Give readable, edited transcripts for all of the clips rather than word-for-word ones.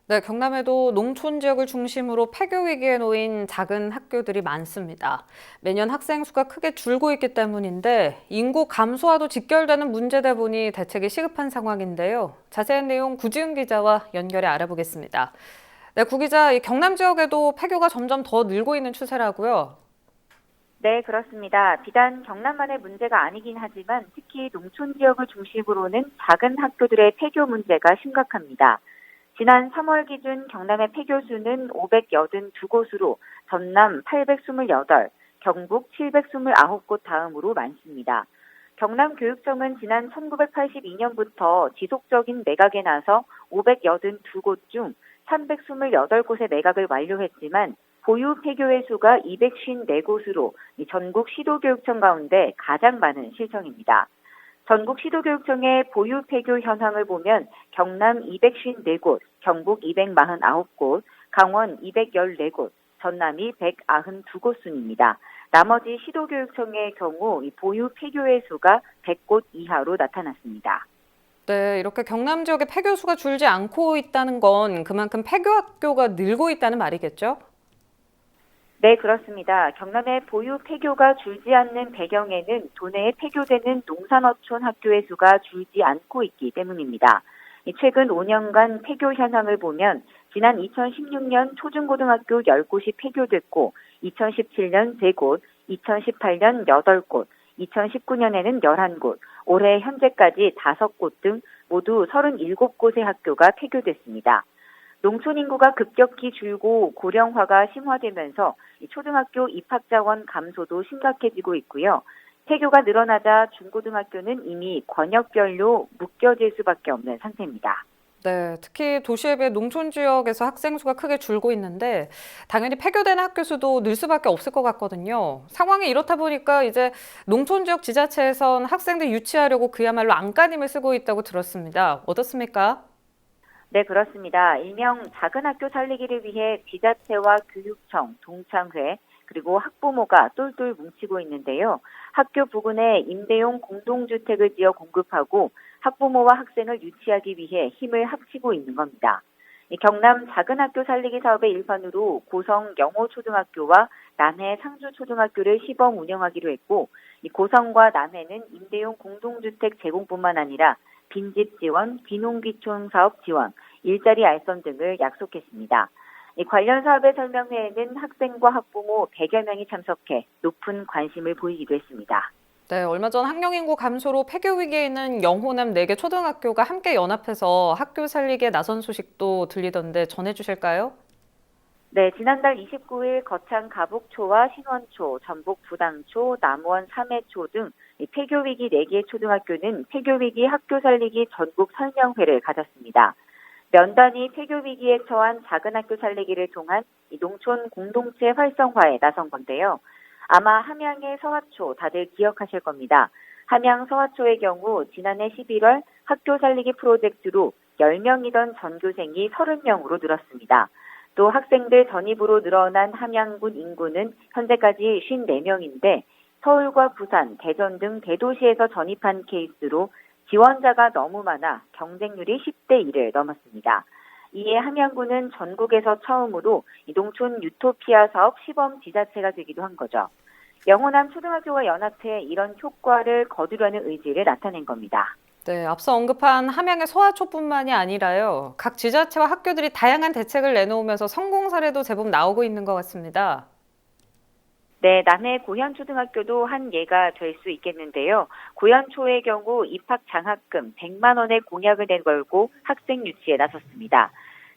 네, 경남에도 농촌 지역을 중심으로 폐교 위기에 놓인 작은 학교들이 많습니다. 매년 학생 수가 크게 줄고 있기 때문인데 인구 감소와도 직결되는 문제다 보니 대책이 시급한 상황인데요. 자세한 내용 구지은 기자와 연결해 알아보겠습니다. 네, 구 기자, 이 경남 지역에도 폐교가 점점 더 늘고 있는 추세라고요. 네, 그렇습니다. 비단 경남만의 문제가 아니긴 하지만 특히 농촌 지역을 중심으로는 작은 학교들의 폐교 문제가 심각합니다. 지난 3월 기준 경남의 폐교 수는 582곳으로 전남 828, 경북 729곳 다음으로 많습니다. 경남교육청은 지난 1982년부터 지속적인 매각에 나서 582곳 중 328곳의 매각을 완료했지만 보유 폐교의 수가 254곳으로 전국 시도교육청 가운데 가장 많은 실정입니다. 전국 시도교육청의 보유 폐교 현황을 보면 경남 254곳, 경북 249곳, 강원 214곳, 전남이 192곳 순입니다. 나머지 시도교육청의 경우 보유 폐교의 수가 100곳 이하로 나타났습니다. 네, 이렇게 경남 지역의 폐교 수가 줄지 않고 있다는 건 그만큼 폐교 학교가 늘고 있다는 말이겠죠? 네, 그렇습니다. 경남의 보유 폐교가 줄지 않는 배경에는 도내에 폐교되는 농산어촌 학교의 수가 줄지 않고 있기 때문입니다. 최근 5년간 폐교 현황을 보면 지난 2016년 초중고등학교 10곳이 폐교됐고 2017년 3곳, 2018년 8곳, 2019년에는 11곳, 올해 현재까지 5곳 등 모두 37곳의 학교가 폐교됐습니다. 농촌 인구가 급격히 줄고 고령화가 심화되면서 초등학교 입학자원 감소도 심각해지고 있고요. 폐교가 늘어나자 중고등학교는 이미 권역별로 묶여질 수밖에 없는 상태입니다. 네, 특히 도시에 비해 농촌 지역에서 학생 수가 크게 줄고 있는데 당연히 폐교되는 학교 수도 늘 수밖에 없을 것 같거든요. 상황이 이렇다 보니까 이제 농촌 지역 지자체에선 학생들 유치하려고 그야말로 안간힘을 쓰고 있다고 들었습니다. 어떻습니까? 네, 그렇습니다. 일명 작은 학교 살리기를 위해 지자체와 교육청, 동창회, 그리고 학부모가 똘똘 뭉치고 있는데요. 학교 부근에 임대용 공동주택을 지어 공급하고 학부모와 학생을 유치하기 위해 힘을 합치고 있는 겁니다. 이 경남 작은 학교 살리기 사업의 일환으로 고성 영호초등학교와 남해 상주초등학교를 시범 운영하기로 했고, 이 고성과 남해는 임대용 공동주택 제공뿐만 아니라 빈집 지원, 귀농귀촌 사업 지원, 일자리 알선 등을 약속했습니다. 이 관련 사업의 설명회에는 학생과 학부모 100여 명이 참석해 높은 관심을 보이기도 했습니다. 네, 얼마 전 학령 인구 감소로 폐교 위기에 있는 영호남 4개 초등학교가 함께 연합해서 학교 살리기에 나선 소식도 들리던데 전해주실까요? 네, 지난달 29일 거창 가북초와 신원초, 전북 부당초, 남원 삼해초 등 폐교 위기 4개 초등학교는 폐교 위기 학교 살리기 전국 설명회를 가졌습니다. 면단이 폐교 위기에 처한 작은 학교 살리기를 통한 농촌 공동체 활성화에 나선 건데요. 아마 함양의 서화초 다들 기억하실 겁니다. 함양 서화초의 경우 지난해 11월 학교 살리기 프로젝트로 10명이던 전교생이 30명으로 늘었습니다. 또 학생들 전입으로 늘어난 함양군 인구는 현재까지 54명인데 서울과 부산, 대전 등 대도시에서 전입한 케이스로 지원자가 너무 많아 경쟁률이 10대 1을 넘었습니다. 이에 함양군은 전국에서 처음으로 농촌 유토피아 사업 시범 지자체가 되기도 한 거죠. 영호남 초등학교와 연합해 이런 효과를 거두려는 의지를 나타낸 겁니다. 네, 앞서 언급한 함양의 소아초뿐만이 아니라요. 각 지자체와 학교들이 다양한 대책을 내놓으면서 성공 사례도 제법 나오고 있는 것 같습니다. 네, 남해 고현초등학교도 한 예가 될 수 있겠는데요. 고현초의 경우 입학 장학금 100만 원의 공약을 내걸고 학생 유치에 나섰습니다.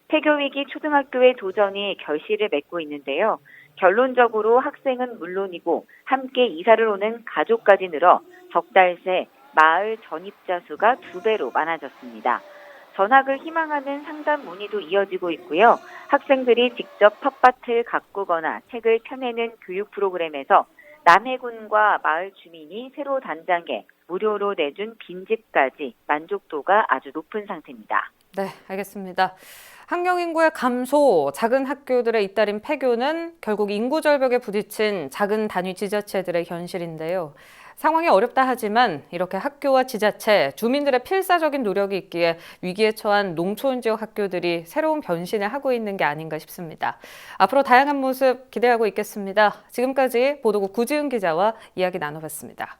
폐교위기 초등학교의 도전이 결실을 맺고 있는데요. 결론적으로 학생은 물론이고 함께 이사를 오는 가족까지 늘어 석 달 새 마을 전입자 수가 2배로 많아졌습니다. 전학을 희망하는 상담 문의도 이어지고 있고요. 학생들이 직접 텃밭을 가꾸거나 책을 펴내는 교육 프로그램에서 남해군과 마을 주민이 새로 단장해 무료로 내준 빈집까지 만족도가 아주 높은 상태입니다. 네, 알겠습니다. 학령 인구의 감소, 작은 학교들의 잇따른 폐교는 결국 인구 절벽에 부딪힌 작은 단위 지자체들의 현실인데요. 상황이 어렵다 하지만 이렇게 학교와 지자체, 주민들의 필사적인 노력이 있기에 위기에 처한 농촌 지역 학교들이 새로운 변신을 하고 있는 게 아닌가 싶습니다. 앞으로 다양한 모습 기대하고 있겠습니다. 지금까지 보도국 구지은 기자와 이야기 나눠봤습니다.